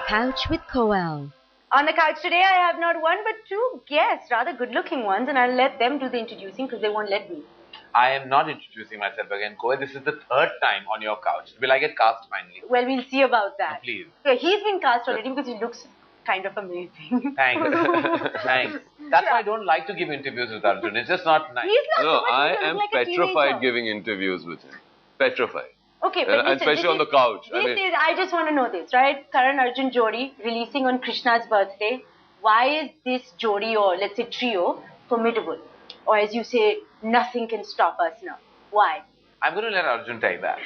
Couch with Koel. On the couch today, I have not one but two guests, rather good-looking ones, and I'll let them do the introducing because they won't let me. I am not introducing myself again, Koel. This is the third time on your couch. Will I get cast finally? Well, we'll see about that. No, please. Yeah, he's been cast already because he looks kind of amazing. Thanks. Thanks. That's why I don't like to give interviews with Arjun. It's just not nice. He's not No, so much I because he am looks like a petrified teenager. giving interviews with him. Petrified. Okay, but And listen, especially this on the is- couch. I just want to know this, right? Karan Arjun Jodi releasing on Krishna's birthday. Why is this Jodi, or let's say trio, formidable? Or as you say, nothing can stop us now. Why? I'm going to let Arjun take that.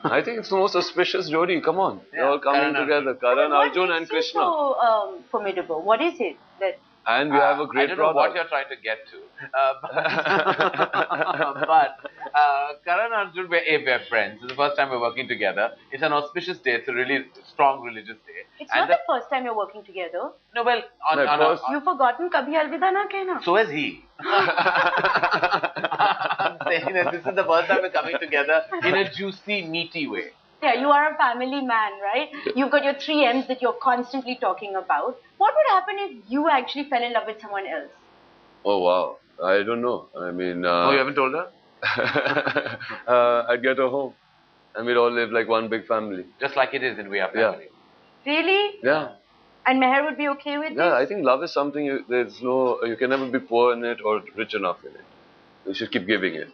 I think it's the most auspicious Jodi. Come on. They're all coming Karan together. Karan, What Arjun makes and you Krishna. so formidable? What is it that... And we have a great I don't know what product. you're trying to get to. But Karan and Arjun, we're friends. It's the first time we're working together. It's an auspicious day. It's a really strong religious day. It's not the first time you're working together. No, well, You've forgotten Kabhi Alvida Na Kehna. so has he. I'm saying that this is the first time we're coming together in a juicy, meaty way. Yeah, you are a family man, right? You've got your 3 M's that you're constantly talking about. What would happen if you actually fell in love with someone else? Oh, wow. I don't know. I mean, Oh, you haven't told her? I'd get her home. And we'd all live like one big family. Just like it is in We Are Yeah. Family. Really? Yeah. And Meher would be okay with Yeah, this? I think love is something you can never be poor in it or rich enough in it. You should keep giving it.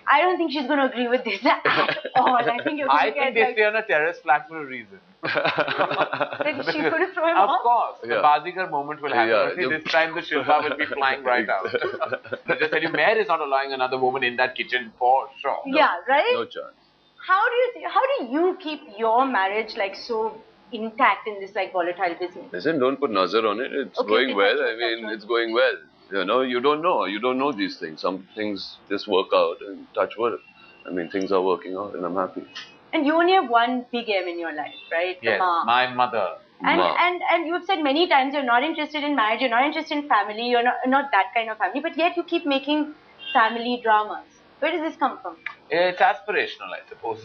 I don't think she's going to agree with this at all. I think you're going I to get think they stay on a terrace flat for a reason. Then she's going to throw him Of off? course, the Yeah. Bazigar moment will happen. Yeah, See, you- this time the Shilpa will be flying right out. I just tell you, Mayor is not allowing another woman in that kitchen for sure. Yeah, right? No chance. How do you keep your marriage like so intact in this like volatile business? Listen, don't put nazar on it. It's Okay, going okay, well. that's I mean, right. it's going well. You know, you don't know. You don't know these things. Some things just work out and touch wood. I mean, things are working out and I'm happy. And you only have one big M in your life, right? The Yes, ma. my mother. And, Ma. and you've said many times you're not interested in marriage, you're not interested in family, you're not that kind of family, but yet you keep making family dramas. Where does this come from? It's aspirational, I suppose.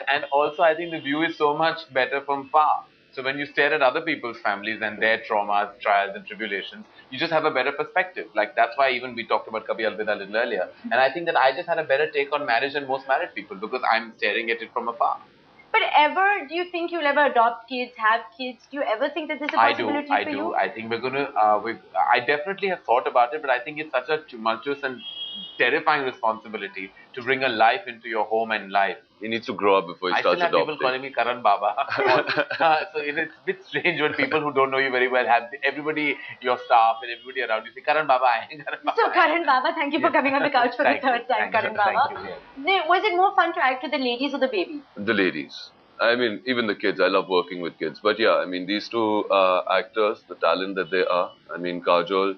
And also, I think the view is so much better from far. So when you stare at other people's families and their traumas, trials and tribulations, you just have a better perspective. Like that's why even we talked about Kabhi Alvida a little earlier. And I think that I just had a better take on marriage than most married people because I'm staring at it from afar. But do you think you'll ever adopt kids, have kids? Do you ever think that there's a possibility for you? I think we're going to, I definitely have thought about it, but I think it's such a tumultuous and terrifying responsibility to bring a life into your home and life. He needs to grow up before he I still starts have people adopting. calling me Karan Baba. So it's a bit strange when people who don't know you very well have everybody, your staff and everybody around you say, Karan Baba, Karan Baba. So Karan Baba, thank you for coming on the couch for the Thank you, third time, thank Karan you, Baba. thank you, Was it more fun to act with the ladies or the baby? The ladies. I mean, even the kids. I love working with kids. But yeah, I mean, these two actors, the talent that they are. I mean, Kajol,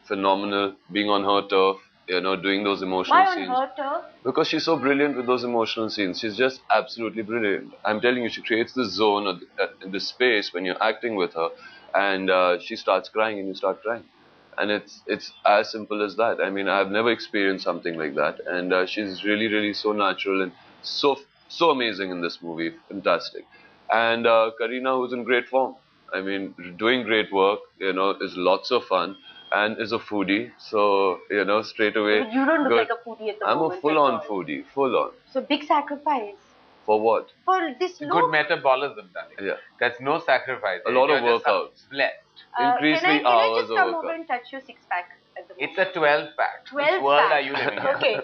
phenomenal, being on her turf, you know, doing those emotional Why on scenes. her turf? Because she's so brilliant with those emotional scenes. She's just absolutely brilliant. I'm telling you, she creates this zone or this space when you're acting with her, and she starts crying and you start crying. And it's as simple as that. I mean, I've never experienced something like that. And she's really so natural and so amazing in this movie. Fantastic. And Kareena, who's in great form. I mean, doing great work, you know, is lots of fun. And is a foodie, so, you know, straight away. But you don't look good. like a foodie at the I'm moment. a full-on at all. foodie, full-on. So big sacrifice. For what? For this look. Good metabolism, darling. Yeah. That's no sacrifice. A lot of You're just workouts. Blessed. Increase Can the I hours just of come workout. over and touch your six-pack at the moment? It's a 12-pack. 12 Which world pack. are you living in? Okay,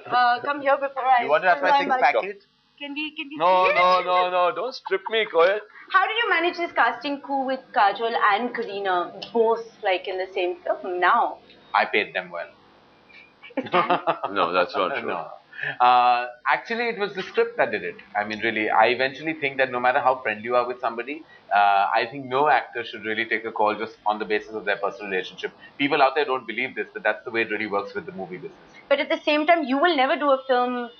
come here before I... You want to have my I'm like- six-packet? Can we No, see it? no, don't strip me, Koel. How did you manage this casting coup with Kajol and Kareena both like in the same film now? I paid them well. No, that's not true. No. Actually, it was the script that did it. I mean, really, I eventually think that no matter how friendly you are with somebody, I think no actor should really take a call just on the basis of their personal relationship. People out there don't believe this, but that's the way it really works with the movie business. But at the same time, you will never do a film,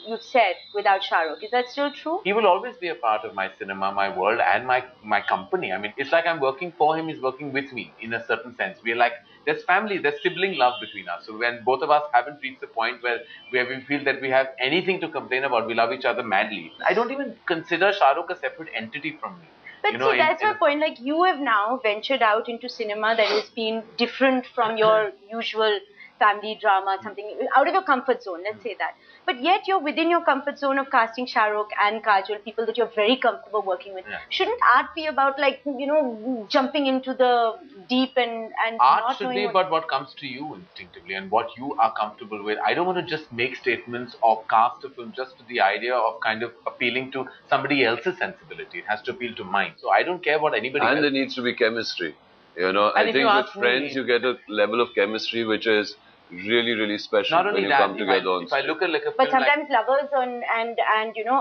you've said, without Shah Rukh. Is that still true? He will always be a part of my cinema, my world, and my company. I mean, it's like I'm working for him, he's working with me in a certain sense. We're like, there's family, there's sibling love between us. So when both of us haven't reached the point where we feel that we have anything to complain about, we love each other madly. I don't even consider Shah Rukh a separate entity from me. But see, that's my point. Like, you have now ventured out into cinema that has been different from your usual family drama, something out of your comfort zone, let's say that. But yet you're within your comfort zone of casting Shah Rukh and Kajol, people that you're very comfortable working with. Yeah. Shouldn't art be about, like, you know, jumping into the deep and art not should knowing be about what comes to you instinctively and what you are comfortable with. I don't want to just make statements or cast a film just with the idea of kind of appealing to somebody else's sensibility. It has to appeal to mine. So I don't care what anybody else. And there needs to be chemistry. You know, And I if you think with ask me- friends you get a level of chemistry which is really, really special Not when only you that, come together on if I stage. look at like a film But sometimes lovers and you know,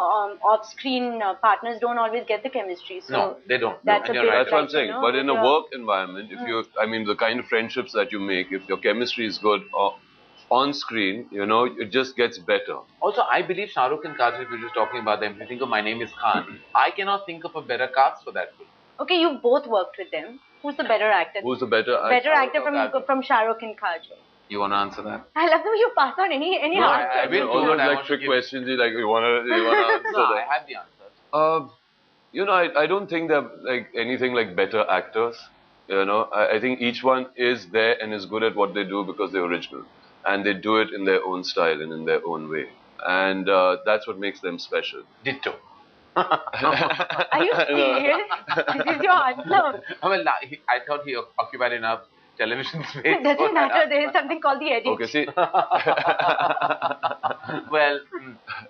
off-screen partners don't always get the chemistry. So no, they don't. that's And a you're bit right. That's what I'm like, saying. you know, But in a yeah. work environment, if you, I mean, the kind of friendships that you make, if your chemistry is good on screen, you know, it just gets better. Also, I believe Shah Rukh and Kajol, if you're just talking about them, if you think of My Name is Khan, I cannot think of a better cast for that film. Okay, you've both worked with them. Who's the better actor? Who's the better actor? Better actor or Kajol? from Shah Rukh and Kajol? You want to answer that? I love the way you pass on any No, I answer. will. All do those what I like want to trick give. questions, like you wanna answer No, I that. have the answer. You know, I don't think they're like anything like better actors. You know, I think each one is there and is good at what they do because they're original. And they do it in their own style and in their own way. And that's what makes them special. Ditto. Are you serious? This is your answer. Well, I thought he occupied enough television space. It doesn't matter. There is something called the edit. Okay, see. Well,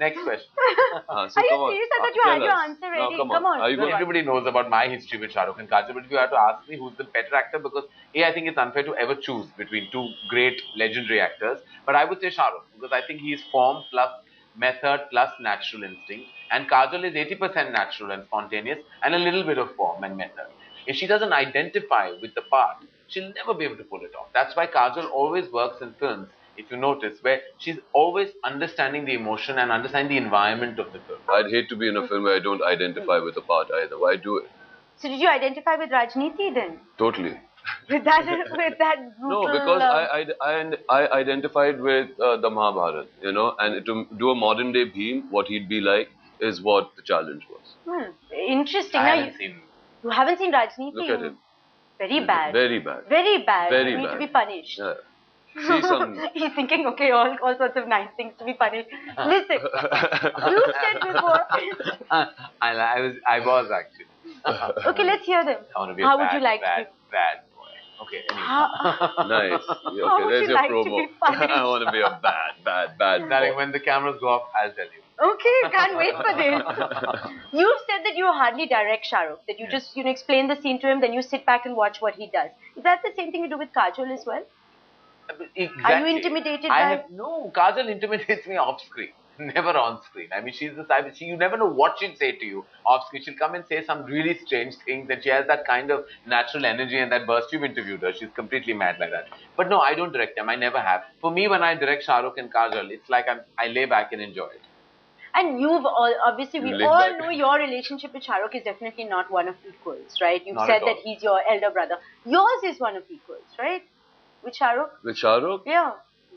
next question. So Are you come on. serious? I thought you Tell had your us. answer No, ready. come Come on. Are you Well, good? everybody knows about my history with Shah Rukh and Kajol, but if you had to ask me who's the better actor, because I think it's unfair to ever choose between two great legendary actors, but I would say Shah Rukh because I think he's form plus method plus natural instinct, and Kajol is 80% natural and spontaneous and a little bit of form and method. If she doesn't identify with the part, she'll never be able to pull it off. That's why Kajol always works in films, if you notice, where she's always understanding the emotion and understanding the environment of the film. I'd hate to be in a film where I don't identify with the part either. Why do it? So did you identify with Rajneeti then? Totally. With that brutal... No, because I identified with the Mahabharata, you know, and to do a modern day Bhim, what he'd be like, is what the challenge was. Interesting. I Now, haven't seen. you haven't seen Rajneeti? Look at him. Very bad. Very bad. Very bad. Very You need bad. to be punished. Yeah. See some. He's thinking, okay, all sorts of nice things to be punished. Listen, you said before. I was actually. Okay, let's hear them. I want to be How a would bad, you like bad, to be? bad boy. Okay, anyway. Nice. Yeah, How okay, would there's you your like to promo. be punished? I want to be a bad Darling, boy. when the cameras go off, I'll tell you. Okay, can't wait for this. You've said that you hardly direct Shah Rukh, that you just explain the scene to him, then you sit back and watch what he does. Is that the same thing you do with Kajol as well? Exactly. Are you intimidated by... No, Kajol intimidates me off screen, never on screen. I mean, she's the type, you never know what she'll say to you off screen. She'll come and say some really strange things, and she has that kind of natural energy and that burst. You've interviewed her. She's completely mad like that. But no, I don't direct them. I never have. For me, when I direct Shah Rukh and Kajol, it's like I lay back and enjoy it. And you've obviously, we You live all back. know your relationship with Shah Rukh is definitely not one of equals, right? You've Not said at all. that he's your elder brother. Yours is one of equals, right? With Shah Rukh? With Shah Rukh, Yeah.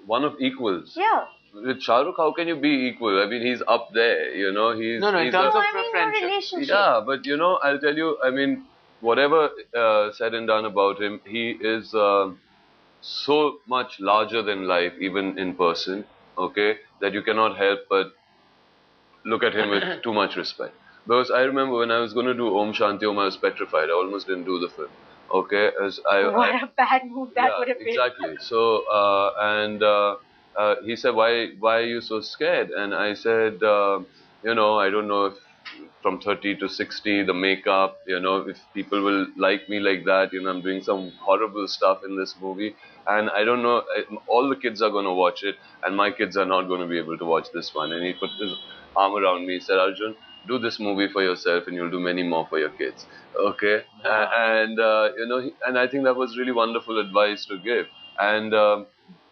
one of equals. Yeah. With Shah Rukh, how can you be equal? I mean, he's up there, you know. He's No, in he's terms No, of I mean your friendship. relationship. Yeah, but you know, I'll tell you, I mean, whatever said and done about him, he is so much larger than life, even in person, okay, that you cannot help but look at him with too much respect. Because I remember when I was going to do Om Shanti Om, I was petrified. I almost didn't do the film, okay, as What a bad move that would have been. exactly. So, he said, why are you so scared? And I said, you know, I don't know if from 30 to 60, the makeup, you know, if people will like me like that, you know, I'm doing some horrible stuff in this movie. And I don't know, all the kids are going to watch it, and my kids are not going to be able to watch this one. And he put his arm around me, he said, Arjun, do this movie for yourself and you'll do many more for your kids. Okay? You know, and I think that was really wonderful advice to give. And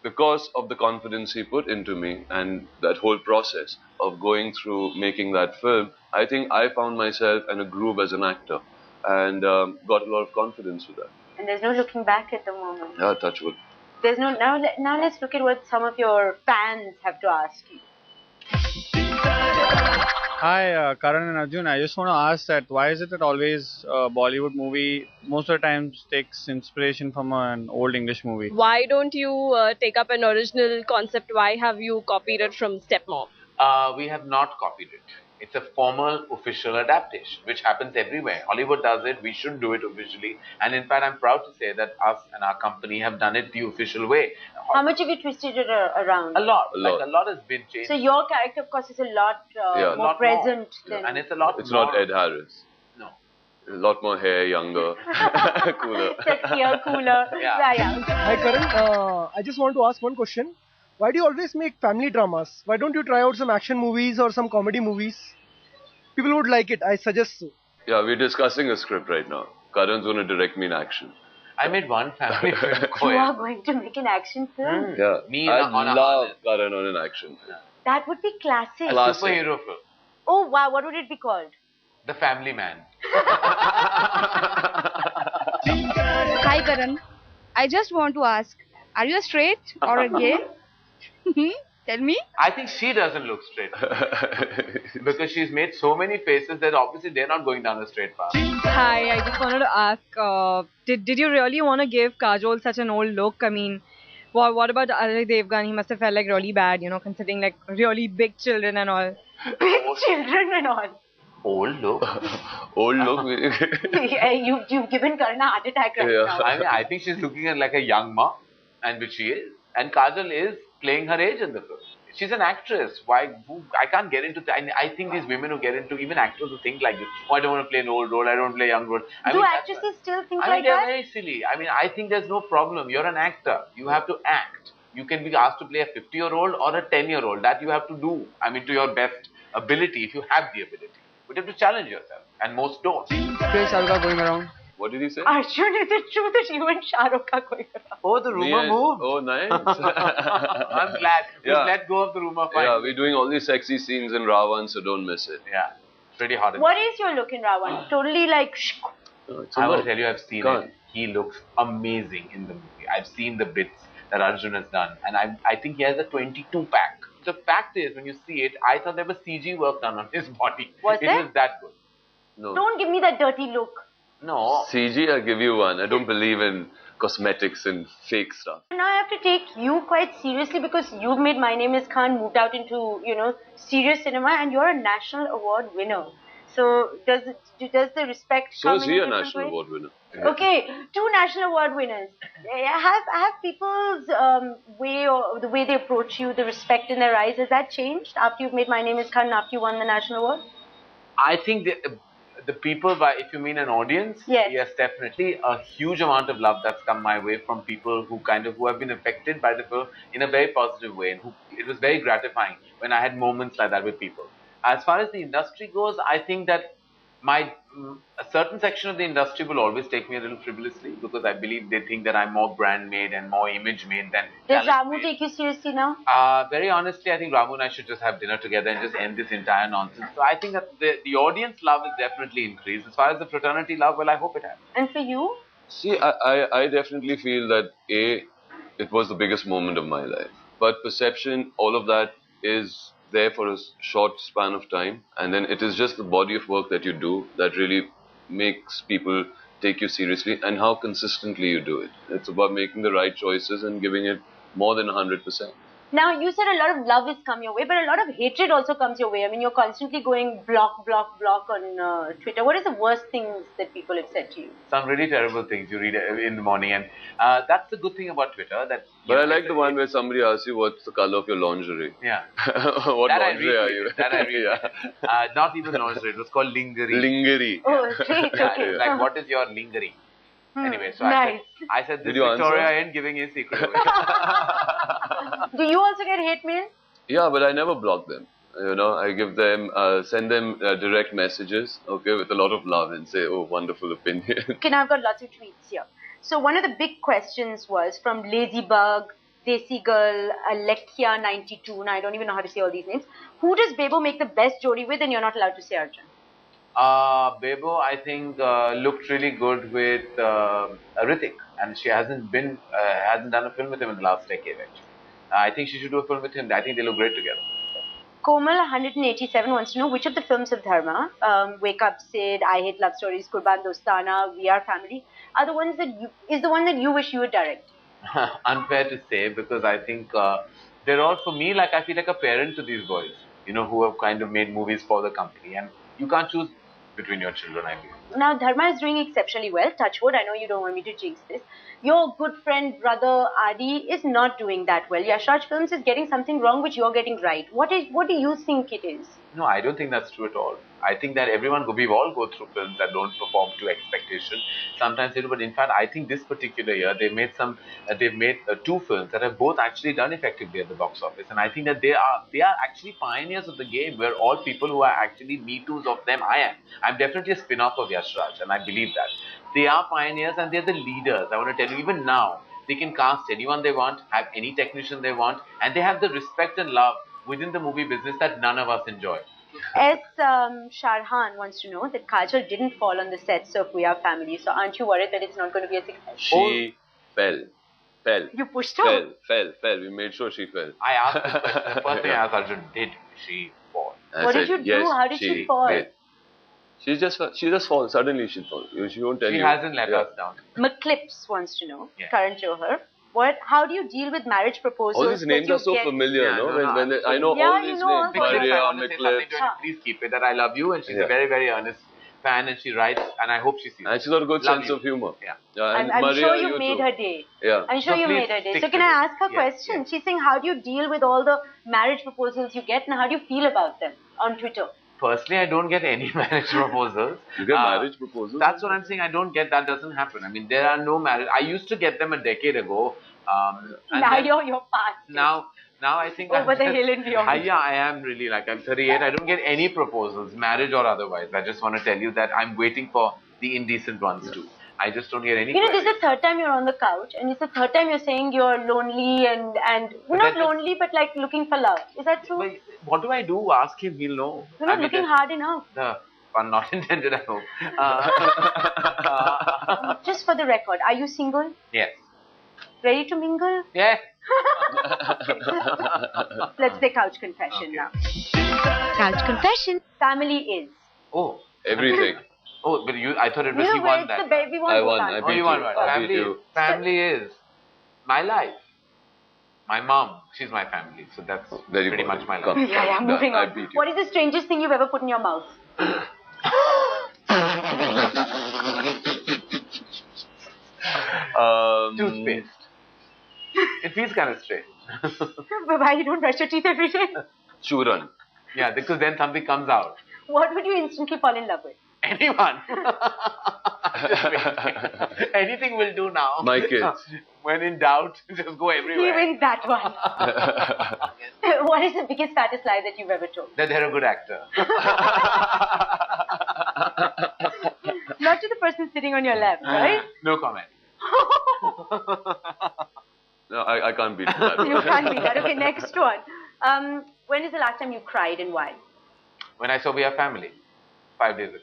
because of the confidence he put into me and that whole process of going through making that film, I think I found myself in a groove as an actor and got a lot of confidence with that. And there's no looking back at the moment. Yeah, touch wood. There's no... Now let's look at what some of your fans have to ask you. Hi, Karan and Arjun. I just want to ask that why is it that always Bollywood movie most of the times takes inspiration from an old English movie? Why don't you take up an original concept? Why have you copied it from Stepmom? We have not copied it. It's a formal official adaptation, which happens everywhere. Hollywood does it. We should do it officially. And in fact, I'm proud to say that us and our company have done it the official way. How much have you twisted it around? A lot. A lot. Like a lot has been changed. So your character, of course, is a lot Yeah. more Lot present more. than... And it's a lot It's more. not Ed Harris. No. A lot more hair, younger, cooler. Sexier, cooler. Yeah. Hi Karan, I just want to ask one question. Why do you always make family dramas? Why don't you try out some action movies or some comedy movies? People would like it, I suggest so. Yeah, we're discussing a script right now. Karan's going to direct me in action. I made one family film, You Koel. are going to make an action film? Yeah, Me I on a love harness. Karan on an action. That would be classic. Classic. Superhero film. Oh wow, what would it be called? The Family Man. Hi Karan, I just want to ask, are you a straight or a gay? Tell me. I think she doesn't look straight. Because she's made so many faces that obviously they're not going down a straight path. Hi, I just wanted to ask, did you really want to give Kajol such an old look? I mean, what about Ajay Devgan? He must have felt like really bad, considering like really big children and all. Big children and all. Old look. Old look. You've given Karan a heart attack right Yeah. now. I mean, I think she's looking at like a young mom, and which she is. And Kajol is playing her age in the film. She's an actress. I can't get into that. I think these women who get into, even actors who think like this, oh, I don't want to play an old role, I don't want to play a young role. Do actresses still think like they're that? very silly. I mean, I think there's no problem. You're an actor. You have to act. You can be asked to play a 50-year-old or a 10-year-old. That you have to do. I mean, to your best ability, if you have the ability. But you have to challenge yourself. And most don't. Going around. What did he say? Arjun, is it true that you and Shah Rukh are going around? Oh, the Me rumor and- moved. Oh, nice. I'm glad. Just Yeah. let go of the rumor fine. Yeah, we're doing all these sexy scenes in Ravan, so don't miss it. Yeah. Pretty hot. What is your look in Ravan? Totally like... It's a I will look. tell you, I've seen Go on. it. He looks amazing in the movie. I've seen the bits that Arjun has done. And I think he has a 22-pack. The fact is, when you see it, I thought there was CG work done on his body. Was it there? was that good. No. Don't give me that dirty look. No. CG, I'll give you one. I don't believe in cosmetics and fake stuff. Now I have to take you quite seriously because you've made My Name is Khan moved out into, serious cinema and you're a national award winner. So does the respect So come is in he a different national way? award winner? Okay, 2 national award winners. Have people's way or the way they approach you, the respect in their eyes, has that changed after you've made My Name is Khan and after you won the national award? I think the people, if you mean an audience, Yes. definitely. A huge amount of love that's come my way from people who have been affected by the film in a very positive way. And it was very gratifying when I had moments like that with people. As far as the industry goes, I think that a certain section of the industry will always take me a little frivolously because I believe they think that I'm more brand made and more image made than Does talent Ramu made. take you seriously now? Very honestly, I think Ramu and I should just have dinner together and just end this entire nonsense. So I think that the audience love is definitely increased. As far as the fraternity love, well, I hope it has. And for you? See, I definitely feel that it was the biggest moment of my life. But perception, all of that is there for a short span of time. And then it is just the body of work that you do that really makes people take you seriously and how consistently you do it. It's about making the right choices and giving it more than 100%. Now, you said a lot of love has come your way, but a lot of hatred also comes your way. I mean, you're constantly going block on Twitter. What is the worst things that people have said to you? Some really terrible things you read in the morning. And that's the good thing about Twitter. But I like the one where somebody asks you what's the color of your lingerie. Yeah. What That I lingerie are you? retweeted. That I retweeted. Yeah. Not even lingerie. It was called lingerie. Lingerie. Oh, great, Yeah, okay. it's like, what is your lingerie? Anyway, so nice. I said this Did you Victoria answer? ain't giving his secret away. Do you also get hate mail? Yeah, but I never block them. I give them, send them direct messages, okay, with a lot of love and say, oh, wonderful opinion. Okay, now I've got lots of tweets here. So one of the big questions was from Ladybug, Desi Girl, Alekia92. Now I don't even know how to say all these names. Who does Bebo make the best jodi with? And you're not allowed to say Arjun. Bebo, I think, looked really good with Hrithik, and she hasn't done a film with him in the last decade. Actually, I think she should do a film with him. I think they look great together. Komal 187 wants to know which of the films of Dharma, Wake Up Sid, I Hate Love Stories, Kurban Dostana, We Are Family, are the ones that is the one that you wish you would direct? Unfair to say, because I think they're all, for me, like I feel like a parent to these boys, who have kind of made movies for the company, and you can't choose between your children, I feel. Now, Dharma is doing exceptionally well. Touch wood, I know you don't want me to jinx this. Your good friend, brother Adi is not doing that well. Yashraj Films is getting something wrong which you're getting right. What do you think it is? No, I don't think that's true at all. I think that we all go through films that don't perform to expectation. Sometimes they do, but in fact, I think this particular year they've made two films that have both actually done effectively at the box office, and I think that they are actually pioneers of the game. We're all people who are actually Me Too's of them. I'm definitely a spin-off of Yashraj, and I believe that they are pioneers and they're the leaders. I want to tell you, even now they can cast anyone they want, have any technician they want, and they have the respect and love within the movie business that none of us enjoy. Sharhan wants to know that Kajol didn't fall on the sets of We Are Family, so aren't you worried that it's not going to be a success? She fell. You pushed her? Fell. We made sure she fell. I asked the question. The first thing I asked Arjun, did she fall? What did you do? Yes, How did she fall? Did. She just falls. Suddenly she falls. She won't tell you. She hasn't let us down. McClips wants to know, Yeah. Karan Johar, how do you deal with marriage proposals? All these names are so familiar, no? I know all these names. Maria, Maria, I want to say something to her. Please keep it that I love you, and she's a very, very earnest fan, and she writes, and I hope she sees it. And she's got a good sense of humor. Yeah. And I'm Maria, sure you made too. her day. Yeah. I'm sure So you please made her day. stick So can to I it. ask her a Yes, question? yes. She's saying, how do you deal with all the marriage proposals you get, and how do you feel about them on Twitter? Personally, I don't get any marriage proposals. You get marriage proposals? That's what I'm saying. I don't get that. Doesn't happen. I mean, there are no marriage. I used to get them a decade ago. And Now then- you're past it. Now I think Over the hill and beyond. I am really, like, I'm 38. I don't get any proposals, marriage or otherwise. I just want to tell you that I'm waiting for the indecent ones too. I just don't get any. You know, this is the third time you're on the couch, and it's the third time you're saying you're lonely and not lonely, but like looking for love. Is that true? But what do I do? Ask him. He'll know. You're not looking hard enough. The pun not intended, I hope. Just for the record, are you single? Yes. Ready to mingle? Yeah. Let's play couch confession now. Couch confession. Family is. Oh. Everything. Oh, but I thought it was you won that. The baby one. I won. Oh, you won one. Family is my life. My mom, she's my family. So that's pretty much my life. Come. Yeah, moving I on. beat you. What is the strangest thing you've ever put in your mouth? Toothpaste. It feels kind of strange. Why you don't brush your teeth every day? Churan. Yeah, because then something comes out. What would you instantly fall in love with? Anyone. Just wait. Anything will do now. My kids. When in doubt, just go everywhere. Even that one. What is the biggest fattest lie that you've ever told? That they're a good actor. Not to the person sitting on your left, right? No comment. No, I can't beat that. You can't be that. Okay, next one. When is the last time you cried and why? When I saw We Are Family, 5 days ago.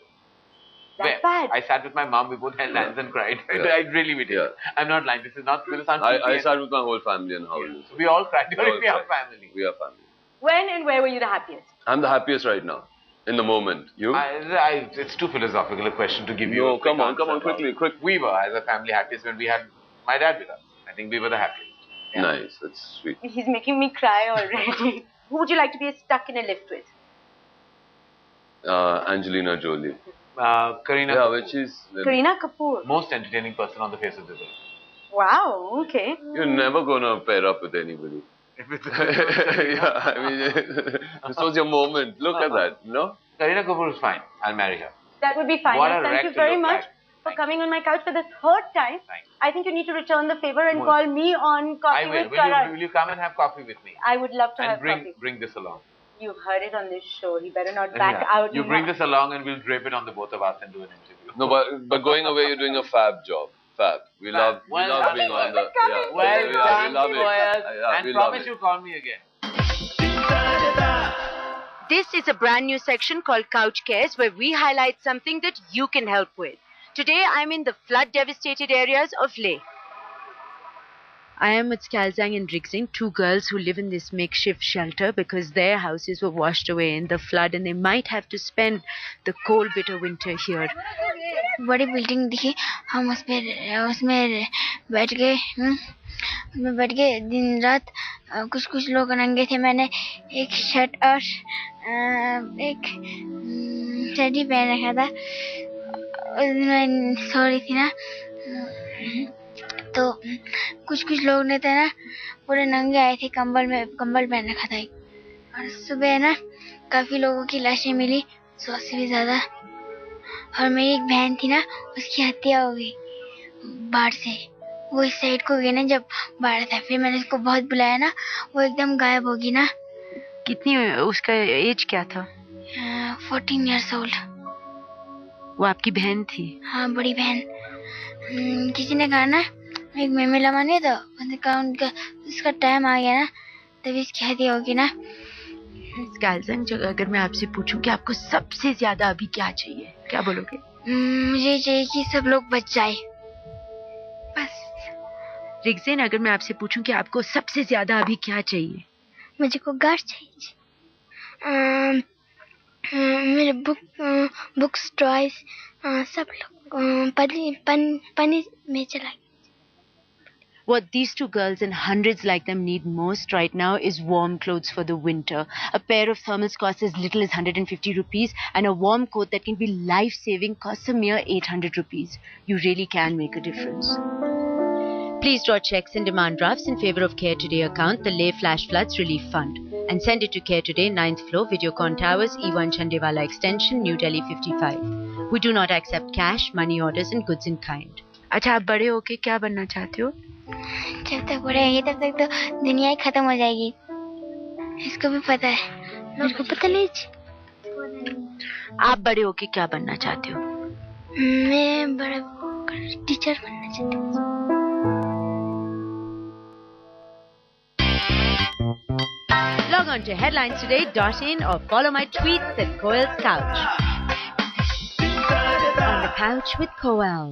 That's bad. I sat with my mom, we both held hands and cried. Yeah. I really did. Yeah. I'm not lying. This is not going to sound I creepy. sat with my whole family and how Yeah. We all cried during We Are cried. Family. We are family. When and where were you the happiest? I'm the happiest right now. In the moment. You? It's too philosophical a question to give you. No, a quick come on, answer. quickly, quick. We were, as a family, happiest when we had my dad with us. I think we were the happiest. Yeah. Nice, that's sweet. He's making me cry already. Who would you like to be stuck in a lift with? Angelina Jolie. Kareena Yeah, Kapoor, which is... Kareena Kapoor. most entertaining person on the face of the earth. Wow, okay. You're never gonna pair up with anybody. Yeah, I mean, this was your moment. Look at that, no? Kareena Kapoor is fine. I'll marry her. That would be fine. What And a thank wreck you to very look much like. for coming on my couch for the third time. Thanks. I think you need to return the favor and Well, call me on Coffee I will. with Karan. Will you come and have coffee with me? I would love to And have coffee. bring this along. You've heard it on this show. He better not back Yeah. out. You bring now. this along and we'll drape it on the both of us and do an interview. No, but going away, you're doing a fab job. Fab. We love Well done, being on the... Koel. Well we done, love it. Koel. Yeah, And we love promise it. you'll call me again. This is a brand new section called Couch Cares where we highlight something that you can help with. Today I'm in the flood devastated areas of Leh. I am with Skalzang and Rigzing, two girls who live in this makeshift shelter because their houses were washed away in the flood and they might have to spend the cold, bitter winter here. बड़ी building दिखी, हम उसमें बैठ गए, उसमें बैठ गए दिन रात. कुछ लोग नंगे थे. मैंने एक शर्ट और एक चड्डी पहन रखा था. उस दिन मैं सो रही थी ना, तो कुछ लोग ने थे ना पूरे नंगे आए थे, कंबल पहन रखा था. और सुबह ना काफी लोगों की लाशें मिली, 100 से भी ज्यादा. और मेरी एक बहन थी ना, उसकी हत्या हो गई बाढ़ से. वो इस साइड को गई ना जब बाढ़ था. फिर मैंने उसको बहुत बुलाया ना, वो एकदम गायब होगी ना. कितनी, उसका एज क्या था? 14 years old. वो आपकी बहन थी? हाँ, बड़ी बहन. किसी ने कहा ना एक मेला माने, तो उसने कहा उसका टाइम आ गया ना, तभी इसकी हत्या होगी ना. स्कालजंग, अगर मैं आपसे पूछूं कि आपको सबसे ज्यादा अभी क्या चाहिए, क्या बोलोगे? मुझे चाहिए कि सब लोग बच जाए, बस. रिगजेन, अगर मैं आपसे पूछूं कि आपको सबसे ज्यादा अभी क्या चाहिए? मुझे को गार्ड चाहिए. मेरे बुक्स, टॉयज, सब लोग पानी में चला. What these two girls and hundreds like them need most right now is warm clothes for the winter. A pair of thermals costs as little as 150 rupees, and a warm coat that can be life-saving costs a mere 800 rupees. You really can make a difference. Please draw checks and demand drafts in favor of Care Today account, the Leh Flash Floods Relief Fund, and send it to Care Today, 9th floor, Videocon Towers, E1 Chandewala Extension, New Delhi 55. We do not accept cash, money orders and goods in kind. अच्छा, आप बड़े होके क्या बनना चाहते हो? जब तक बड़े हैं तब तक तो दुनिया ही खत्म हो जाएगी. इसको भी पता है, मेरे को पता नहीं. आप बड़े होके क्या बनना चाहते हो? मैं बड़ा टीचर बनना चाहती हूँ. Log on to headlinestoday.in or follow my tweets at Koel's Couch. On the couch with Koel.